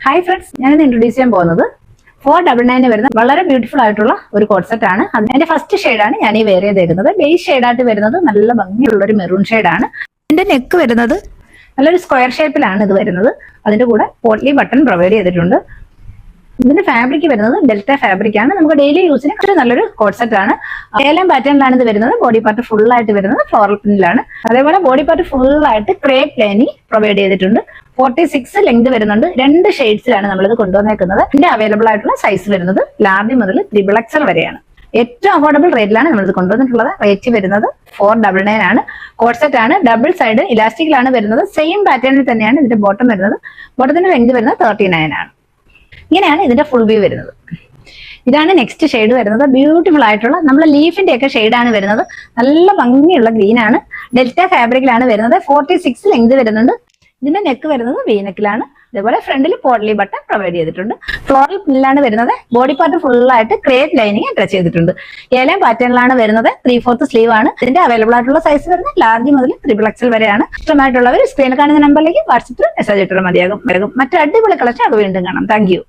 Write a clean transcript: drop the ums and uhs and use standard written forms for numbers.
Hi friends, ഞാനിന്ന് introduce ചെയ്യാൻ പോകുന്നത് 499 വരുന്ന വളരെ ബ്യൂട്ടിഫുൾ ആയിട്ടുള്ള ഒരു കോഡ് സെറ്റ് ആണ്. അതിന്റെ ഫസ്റ്റ് ഷെയ്ഡാണ് ഞാൻ ഈ വെയർ ചെയ്തേക്കുന്നത്. ബേസ് ഷെയ്ഡായിട്ട് വരുന്നത് നല്ല ഭംഗിയുള്ള ഒരു മെറൂൺ ഷെയ്ഡാണ്. ഇതിന്റെ നെക്ക് വരുന്നത് നല്ലൊരു സ്ക്വയർ ഷേപ്പിലാണ് ഇത് വരുന്നത്. അതിന്റെ കൂടെ പോട്ട്ലി ബട്ടൺ പ്രൊവൈഡ് ചെയ്തിട്ടുണ്ട്. ഇതിന്റെ ഫാബ്രിക് വരുന്നത് ഡെൽറ്റ ഫാബ്രിക് ആണ്. നമുക്ക് ഡെയിലി യൂസിന് നല്ലൊരു കോഡ് സെറ്റ് ആണ്. ഏലം പാറ്റേണിലാണ് ഇത് വരുന്നത്. ബോഡി പാർട്ട് ഫുൾ ആയിട്ട് വരുന്നത് ഫ്ലോറൽ പ്രിന്റിലാണ്. അതേപോലെ ബോഡി പാർട്ട് ഫുൾ ആയിട്ട് ക്രേപ്പ് ലൈനിങ് പ്രൊവൈഡ് ചെയ്തിട്ടുണ്ട്. 46 ലെങ്ത് വരുന്നുണ്ട്. 2 ഷെയ്ഡ്സിലാണ് നമ്മളിത് കൊണ്ടുവന്നേക്കുന്നത്. ഇതിന്റെ അവൈലബിൾ ആയിട്ടുള്ള സൈസ് വരുന്നത് ലാർജ് മുതൽ XXL വരെയാണ്. ഏറ്റവും അഫോർഡബിൾ റേറ്റിലാണ് നമ്മളിത് കൊണ്ടുവന്നിട്ടുള്ളത്. റേറ്റ് വരുന്നത് 499 ആണ്. കോഡ് സെറ്റ് ആണ്. ഡബിൾ സൈഡ് ഇലാസ്റ്റിക്കിലാണ് വരുന്നത്. സെയിം പാറ്റേണിൽ തന്നെയാണ് ഇതിന്റെ ബോട്ടം വരുന്നത്. ബോട്ടത്തിന്റെ ലെങ്ത് വരുന്നത് 39 ആണ്. ഇങ്ങനെയാണ് ഇതിന്റെ ഫുൾ വ്യൂ വരുന്നത്. ഇതാണ് നെക്സ്റ്റ് ഷെയ്ഡ് വരുന്നത്. ബ്യൂട്ടിഫുൾ ആയിട്ടുള്ള നമ്മുടെ ലീഫിന്റെ ഒക്കെ ഷെയ്ഡാണ് വരുന്നത്. നല്ല ഭംഗിയുള്ള ഗ്രീൻ ആണ്. ഡെൽറ്റ ഫാബ്രിക്കിലാണ് വരുന്നത്. 46 ലെങ്ത് വരുന്നുണ്ട്. ഇതിന്റെ നെക്ക് വരുന്നത് വീനെക്കിലാണ്. അതേപോലെ ഫ്രണ്ടിൽ പോട്ട്ലി ബട്ടൺ പ്രൊവൈഡ് ചെയ്തിട്ടുണ്ട്. ഫ്ലോറൽ പ്രിന്റിലാണ് വരുന്നത്. ബോഡി പാർട്ട് ഫുൾ ആയിട്ട് ക്രേപ്പ് ലൈനിങ് അറ്റാച്ച് ചെയ്തിട്ടുണ്ട്. ഏലം പാറ്റേണിലാണ് വരുന്നത്. 3/4 സ്ലീവ് ആണ്. ഇതിന്റെ അവൈലബിൾ ആയിട്ടുള്ള സൈസ് വരുന്നത് ലാർജ് മുതൽ XXL വരെയാണ്. ഇഷ്ടമായിട്ടുള്ളവർ സ്ക്രീനിൽ കാണുന്ന നമ്പറിലേക്ക് വാട്സ്ആപ്പിൽ മെസ്സേജ് ഇട്ടാൽ മതിയാകും. മറ്റൊരു അടിപൊളി കളക്ഷൻ അത് വീണ്ടും കാണാം. Thank you.